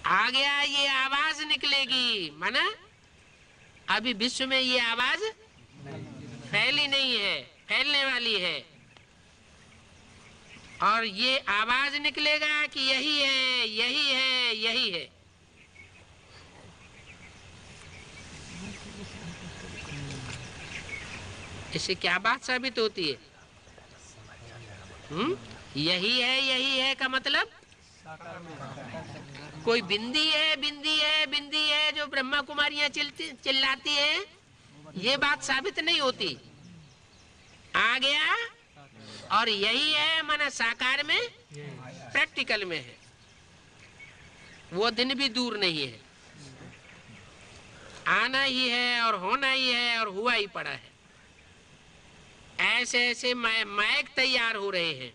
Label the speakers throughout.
Speaker 1: आ गया, ये आवाज निकलेगी। माना अभी विश्व में ये आवाज फैली नहीं है, फैलने वाली है। और ये आवाज निकलेगा कि यही है, यही है, यही है। इससे क्या बात साबित होती है? यही है, यही है का मतलब कोई बिंदी है, बिंदी है, बिंदी है जो ब्रह्मा कुमारियां चिल्लाती है, ये बात साबित नहीं होती। आ गया और यही है, माना साकार में, प्रैक्टिकल में है। वो दिन भी दूर नहीं है, आना ही है और होना ही है और हुआ ही पड़ा है। ऐसे ऐसे माइक तैयार हो रहे हैं।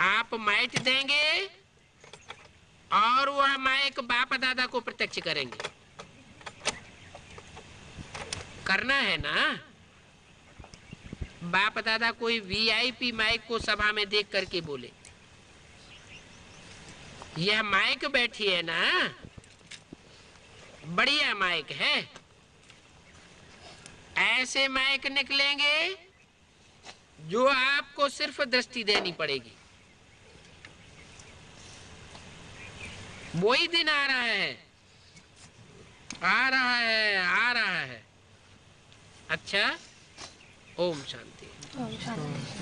Speaker 1: आप माइक देंगे और वह माइक बाप दादा को प्रत्यक्ष करेंगे। करना है ना। बाप दादा कोई वीआईपी माइक को सभा में देख करके बोले, यह माइक बैठी है ना, बढ़िया माइक है। ऐसे माइक निकलेंगे जो आपको सिर्फ दृष्टि देनी पड़ेगी। वही दिन आ रहा है, आ रहा है, आ रहा है। अच्छा, ओम शांति।
Speaker 2: ओम शांति।